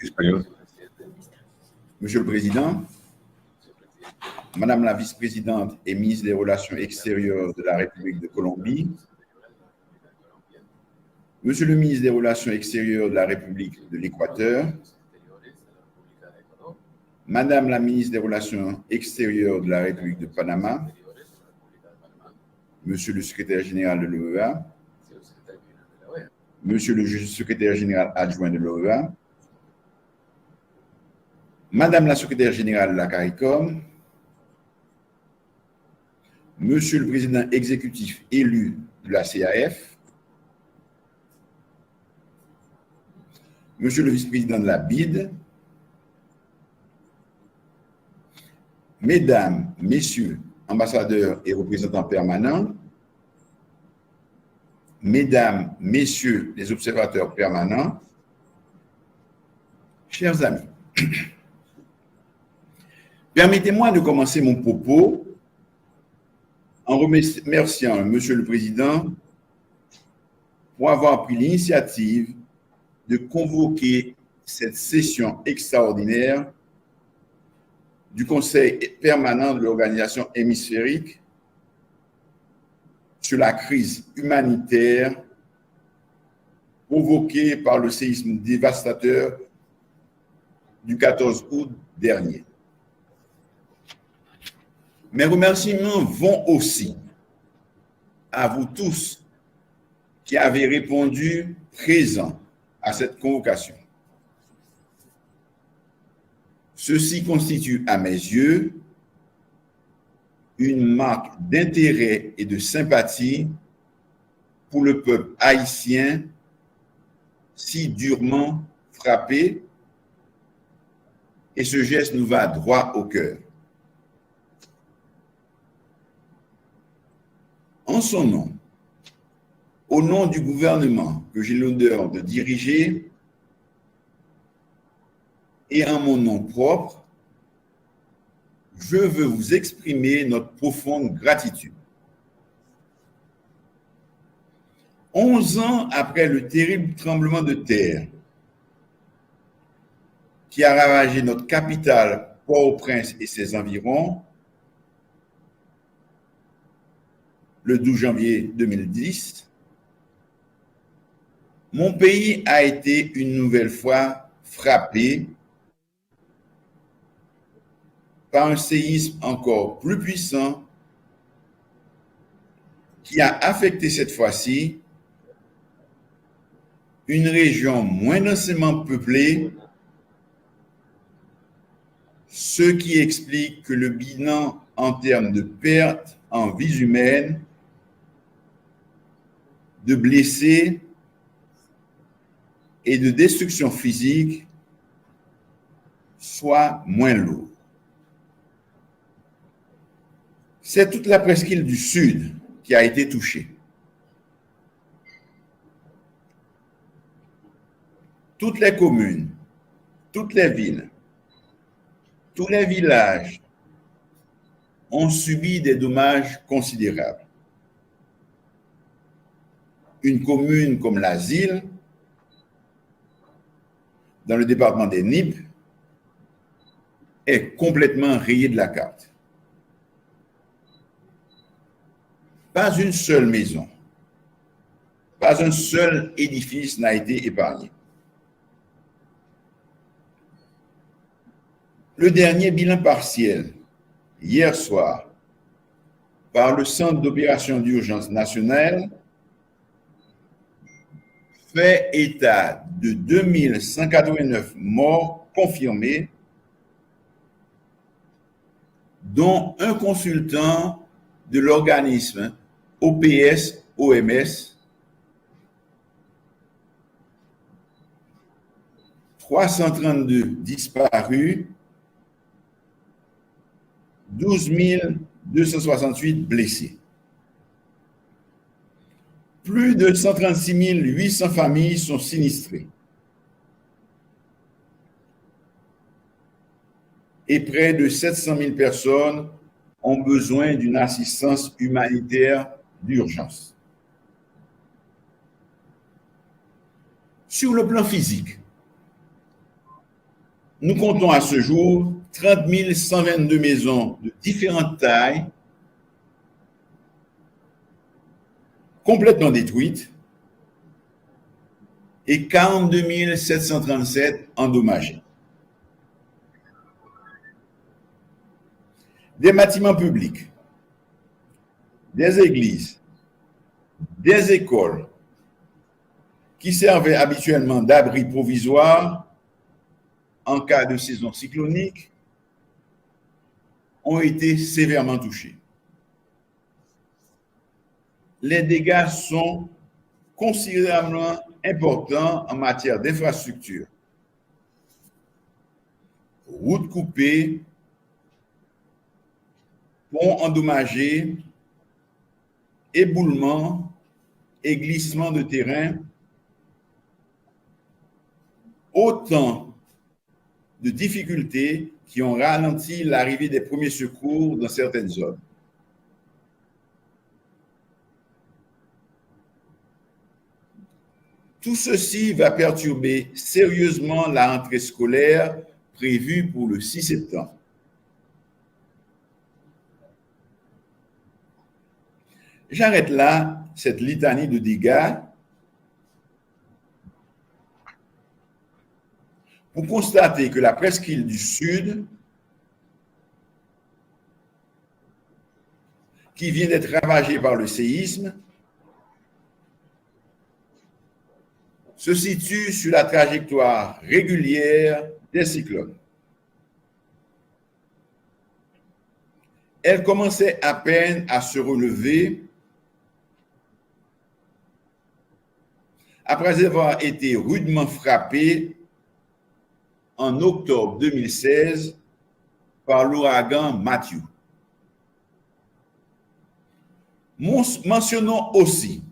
Espagnol. Monsieur le Président, Madame la vice-présidente et ministre des Relations extérieures de la République de Colombie, Monsieur le ministre des Relations extérieures de la République de l'Équateur, Madame la ministre des Relations extérieures de la République de Panama, Monsieur le secrétaire général de l'OEA, Monsieur le secrétaire général adjoint de l'OEA, Madame la secrétaire générale de la CARICOM, Monsieur le président exécutif élu de la CAF, Monsieur le vice-président de la BID, Mesdames, Messieurs, ambassadeurs et représentants permanents, Mesdames, Messieurs les observateurs permanents, chers amis, permettez-moi de commencer mon propos en remerciant Monsieur le Président pour avoir pris l'initiative de convoquer cette session extraordinaire du Conseil permanent de l'Organisation hémisphérique sur la crise humanitaire provoquée par le séisme dévastateur du 14 août dernier. Mes remerciements vont aussi à vous tous qui avez répondu présents à cette convocation. Ceci constitue, à mes yeux, une marque d'intérêt et de sympathie pour le peuple haïtien si durement frappé, et ce geste nous va droit au cœur. En son nom, au nom du gouvernement que j'ai l'honneur de diriger et en mon nom propre, je veux vous exprimer notre profonde gratitude. 11 ans après le terrible tremblement de terre qui a ravagé notre capitale, Port-au-Prince et ses environs, le 12 janvier 2010, mon pays a été une nouvelle fois frappé par un séisme encore plus puissant qui a affecté cette fois-ci une région moins densément peuplée, ce qui explique que le bilan en termes de pertes en vies humaines, de blessés et de destruction physique soit moins lourd. C'est toute la presqu'île du Sud qui a été touchée. Toutes les communes, toutes les villes, tous les villages ont subi des dommages considérables. Une commune comme l'Asile, dans le département des Nippes, est complètement rayée de la carte. Pas une seule maison, pas un seul édifice n'a été épargné. Le dernier bilan partiel, hier soir, par le Centre d'opération d'urgence nationale, fait état de 2189 morts confirmés, dont un consultant de l'organisme OPS-OMS, 332 disparus, 12 268 blessés. Plus de 136 800 familles sont sinistrées. Et près de 700 000 personnes ont besoin d'une assistance humanitaire d'urgence. Sur le plan physique, Nous comptons à ce jour 30 122 maisons de différentes tailles complètement détruites et 42 737 endommagées. Des bâtiments publics, des églises, des écoles qui servaient habituellement d'abri provisoire en cas de saison cyclonique ont été sévèrement touchés. Les dégâts sont considérablement importants en matière d'infrastructure. Routes coupées, ponts endommagés, éboulements et glissements de terrain, autant de difficultés qui ont ralenti l'arrivée des premiers secours dans certaines zones. Tout ceci va perturber sérieusement la rentrée scolaire prévue pour le 6 septembre. J'arrête là cette litanie de dégâts pour constater que la presqu'île du Sud, qui vient d'être ravagée par le séisme, se situe sur la trajectoire régulière des cyclones. Elle commençait à peine à se relever après avoir été rudement frappée en octobre 2016 par l'ouragan Matthew. Mentionnons aussi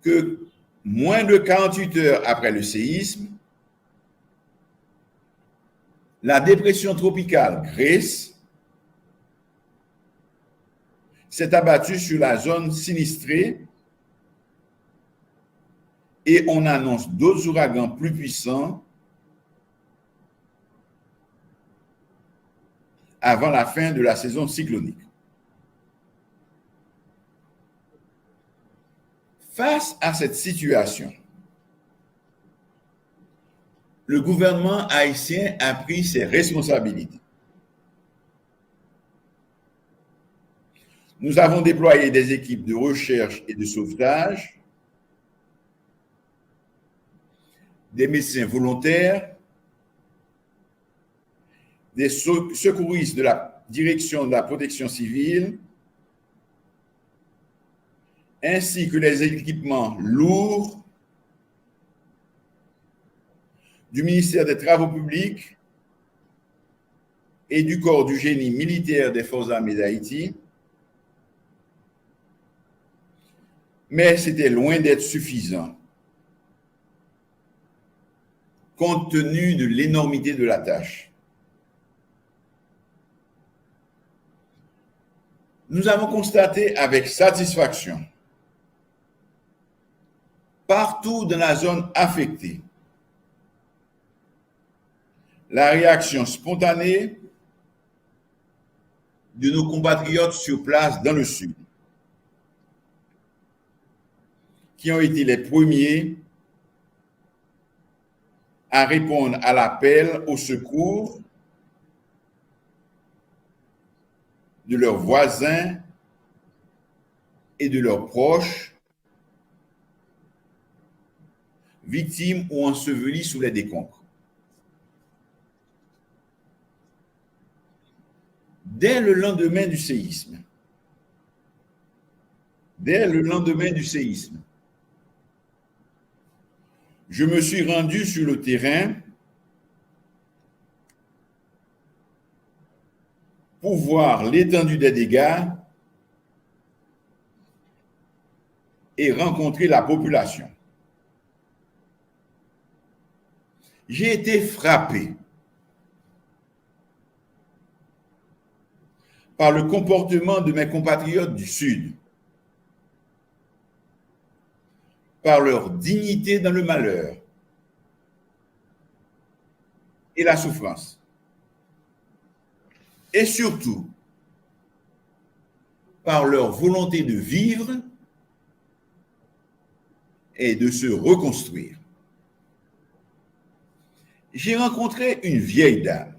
que moins de 48 heures après le séisme, la dépression tropicale Grace s'est abattue sur la zone sinistrée et on annonce d'autres ouragans plus puissants avant la fin de la saison cyclonique. Face à cette situation, le gouvernement haïtien a pris ses responsabilités. Nous avons déployé des équipes de recherche et de sauvetage, des médecins volontaires, des secouristes de la direction de la protection civile, ainsi que les équipements lourds du ministère des Travaux publics et du corps du génie militaire des Forces armées d'Haïti, mais c'était loin d'être suffisant compte tenu de l'énormité de la tâche. Nous avons constaté avec satisfaction, partout dans la zone affectée, la réaction spontanée de nos compatriotes sur place dans le Sud, qui ont été les premiers à répondre à l'appel au secours de leurs voisins et de leurs proches, victimes ou ensevelis sous les décombres. Dès le lendemain du séisme, je me suis rendu sur le terrain pour voir l'étendue des dégâts et rencontrer la population. J'ai été frappé par le comportement de mes compatriotes du Sud, par leur dignité dans le malheur, et la souffrance. Et surtout, par leur volonté de vivre et de se reconstruire. J'ai rencontré une vieille dame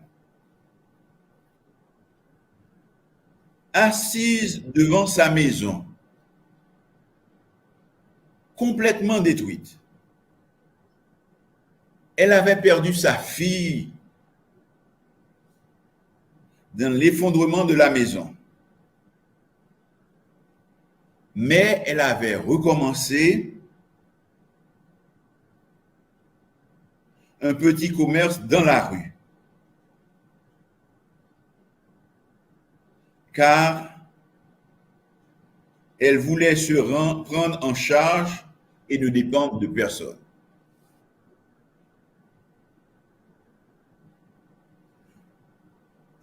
assise devant sa maison, complètement détruite. Elle avait perdu sa fille dans l'effondrement de la maison. Mais elle avait recommencé un petit commerce dans la rue. Car elle voulait se prendre en charge et ne dépendre de personne.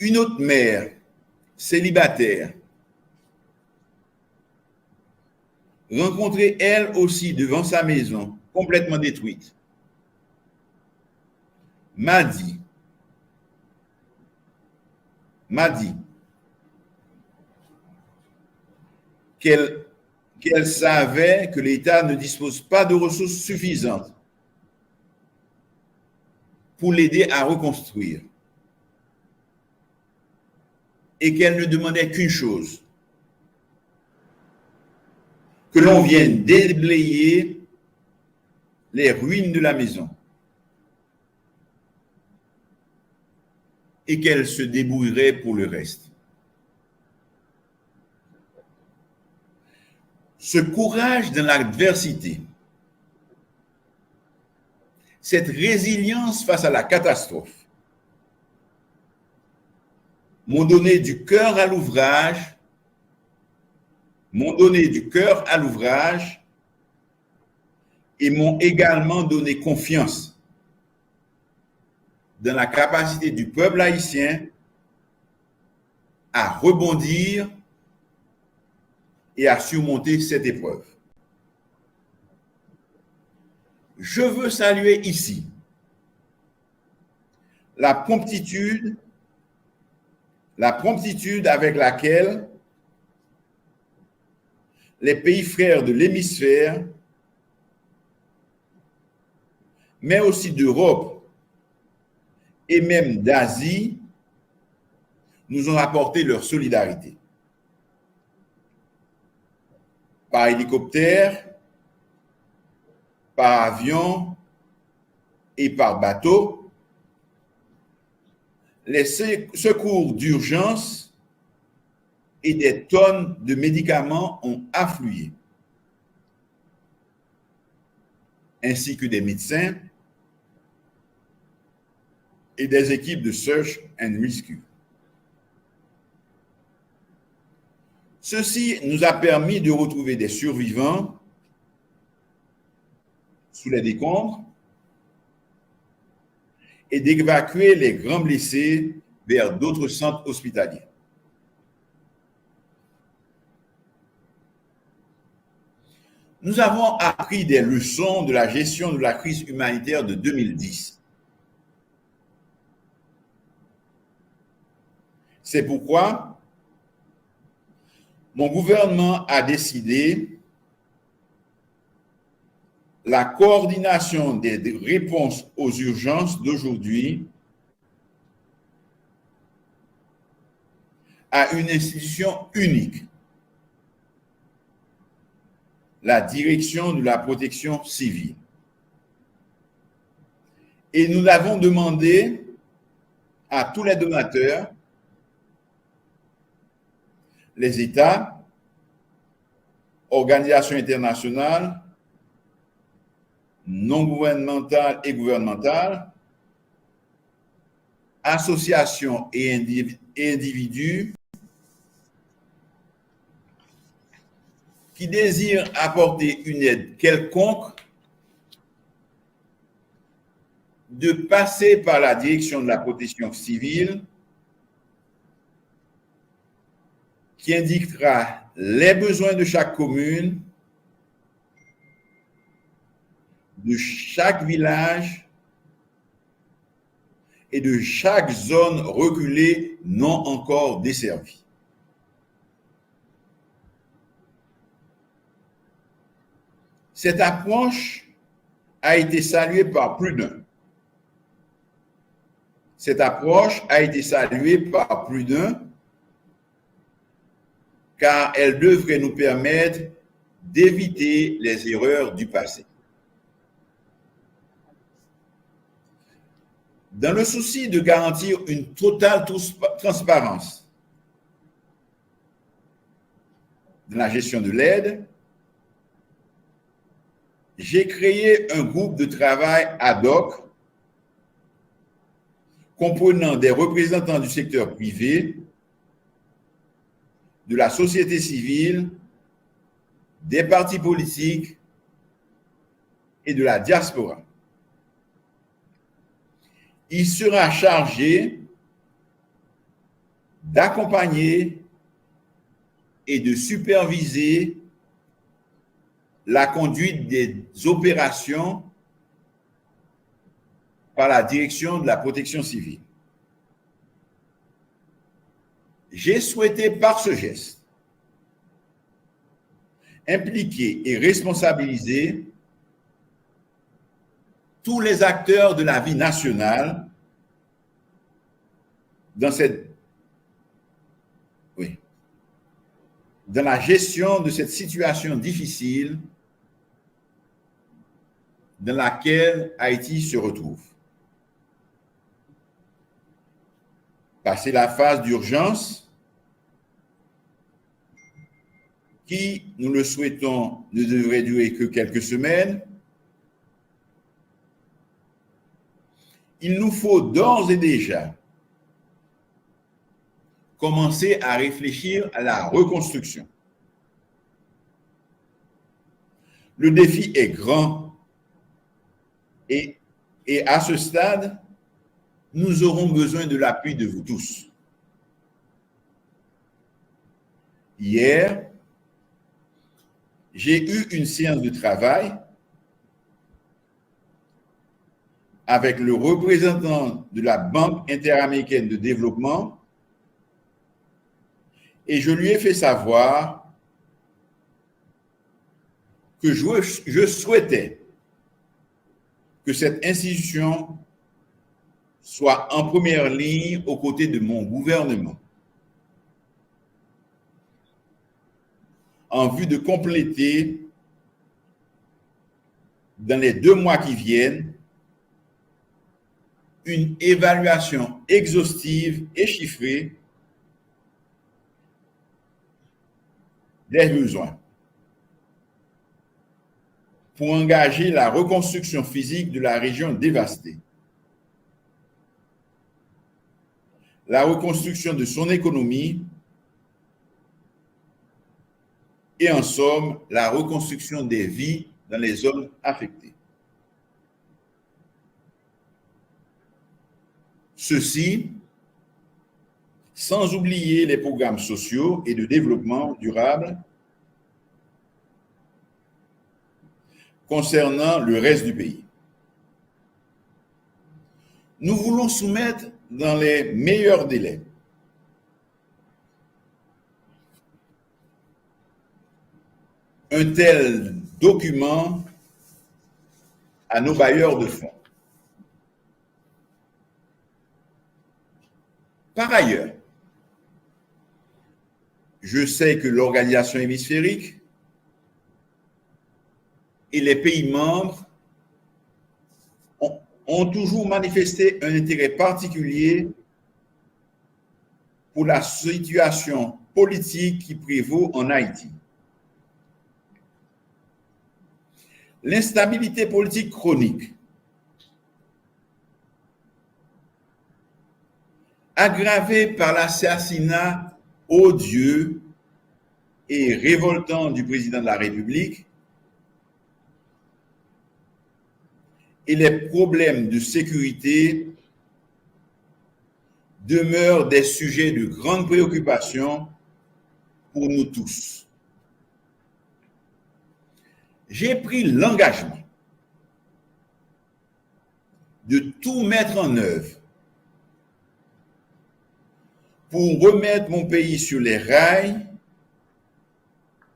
Une autre mère, célibataire, rencontrée elle aussi devant sa maison, complètement détruite, m'a dit qu'elle savait que l'État ne dispose pas de ressources suffisantes pour l'aider à reconstruire et qu'elle ne demandait qu'une chose, que l'on vienne déblayer les ruines de la maison et qu'elle se débrouillerait pour le reste. Ce courage dans l'adversité, cette résilience face à la catastrophe, m'ont donné du cœur à l'ouvrage, et m'ont également donné confiance dans la capacité du peuple haïtien à rebondir et à surmonter cette épreuve. Je veux saluer ici la promptitude avec laquelle les pays frères de l'hémisphère, mais aussi d'Europe et même d'Asie, nous ont apporté leur solidarité. Par hélicoptère, par avion et par bateau, les secours d'urgence et des tonnes de médicaments ont afflué, ainsi que des médecins et des équipes de search and rescue. Ceci nous a permis de retrouver des survivants sous les décombres et d'évacuer les grands blessés vers d'autres centres hospitaliers. Nous avons appris des leçons de la gestion de la crise humanitaire de 2010. C'est pourquoi mon gouvernement a décidé la coordination des réponses aux urgences d'aujourd'hui à une institution unique, la direction de la protection civile. Et nous avons demandé à tous les donateurs, les États, organisations internationales, non gouvernementales et gouvernementales, associations et individus qui désirent apporter une aide quelconque, de passer par la direction de la protection civile qui indiquera les besoins de chaque commune, de chaque village et de chaque zone reculée non encore desservie. Cette approche a été saluée par plus d'un. Cette approche a été saluée par plus d'un car elle devrait nous permettre d'éviter les erreurs du passé. Dans le souci de garantir une totale transparence dans la gestion de l'aide, j'ai créé un groupe de travail ad hoc comprenant des représentants du secteur privé, de la société civile, des partis politiques et de la diaspora. Il sera chargé d'accompagner et de superviser la conduite des opérations par la direction de la protection civile. J'ai souhaité par ce geste impliquer et responsabiliser tous les acteurs de la vie nationale dans la gestion de cette situation difficile dans laquelle Haïti se retrouve. Passer la phase d'urgence, qui, nous le souhaitons, ne devrait durer que quelques semaines, il nous faut d'ores et déjà commencer à réfléchir à la reconstruction. Le défi est grand et à ce stade, nous aurons besoin de l'appui de vous tous. Hier, j'ai eu une séance de travail avec le représentant de la Banque interaméricaine de développement et je lui ai fait savoir que je souhaitais que cette institution soit en première ligne aux côtés de mon gouvernement en vue de compléter dans les 2 mois qui viennent une évaluation exhaustive et chiffrée des besoins pour engager la reconstruction physique de la région dévastée, la reconstruction de son économie et en somme, la reconstruction des vies dans les zones affectées. Ceci sans oublier les programmes sociaux et de développement durable concernant le reste du pays. Nous voulons soumettre dans les meilleurs délais un tel document à nos bailleurs de fonds. Par ailleurs, je sais que l'organisation hémisphérique et les pays membres ont toujours manifesté un intérêt particulier pour la situation politique qui prévaut en Haïti. L'instabilité politique chronique, aggravée par l'assassinat odieux et révoltant du président de la République, et les problèmes de sécurité demeurent des sujets de grande préoccupation pour nous tous. J'ai pris l'engagement de tout mettre en œuvre pour remettre mon pays sur les rails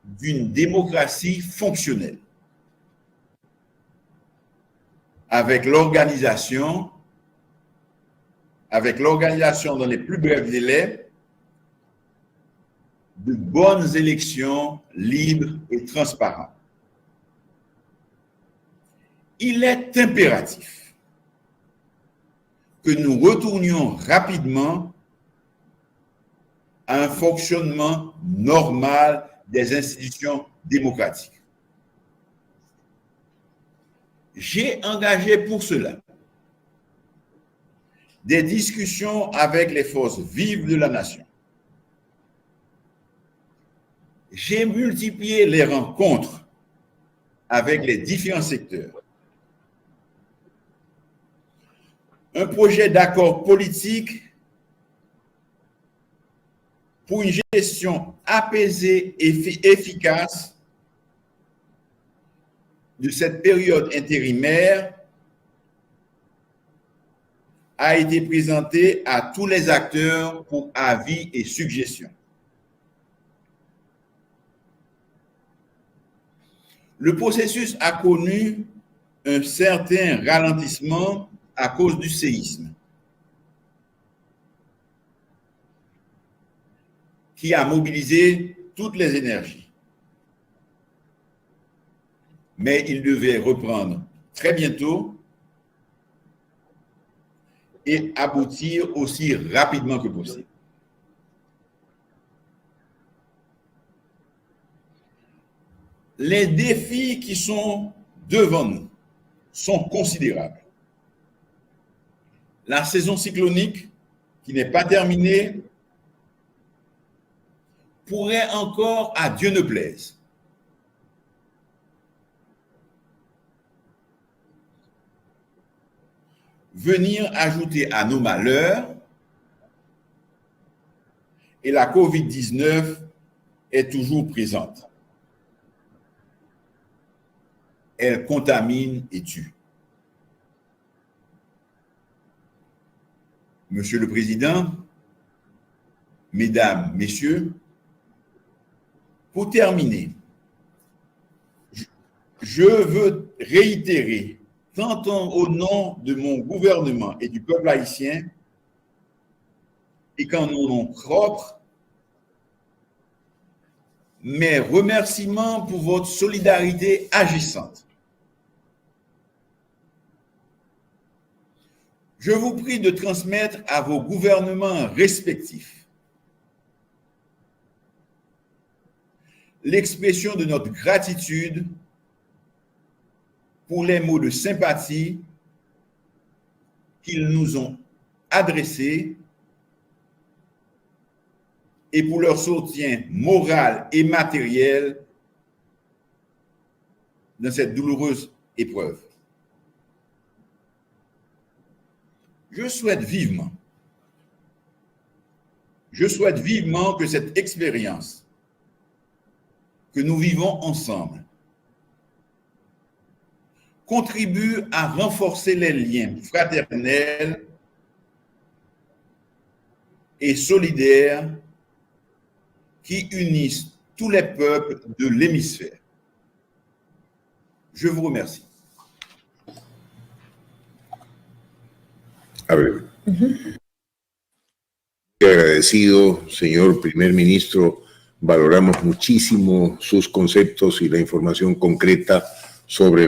d'une démocratie fonctionnelle, avec l'organisation dans les plus brefs délais de bonnes élections libres et transparentes. Il est impératif que nous retournions rapidement à un fonctionnement normal des institutions démocratiques. J'ai engagé pour cela des discussions avec les forces vives de la nation. J'ai multiplié les rencontres avec les différents secteurs. Un projet d'accord politique pour une gestion apaisée et efficace de cette période intérimaire a été présenté à tous les acteurs pour avis et suggestions. Le processus a connu un certain ralentissement à cause du séisme, qui a mobilisé toutes les énergies. Mais il devait reprendre très bientôt et aboutir aussi rapidement que possible. Les défis qui sont devant nous sont considérables. La saison cyclonique, qui n'est pas terminée, pourrait encore, à Dieu ne plaise, venir ajouter à nos malheurs, et la COVID-19 est toujours présente. Elle contamine et tue. Monsieur le Président, Mesdames, Messieurs, pour terminer, je veux réitérer, tant au nom de mon gouvernement et du peuple haïtien, et qu'en nom propre, mes remerciements pour votre solidarité agissante. Je vous prie de transmettre à vos gouvernements respectifs l'expression de notre gratitude pour les mots de sympathie qu'ils nous ont adressés et pour leur soutien moral et matériel dans cette douloureuse épreuve. Je souhaite vivement que cette expérience que nous vivons ensemble contribue à renforcer les liens fraternels et solidaires qui unissent tous les peuples de l'hémisphère. Je vous remercie. Agradecido, señor primer ministro. Valoramos muchísimo sus conceptos y la información concreta sobre la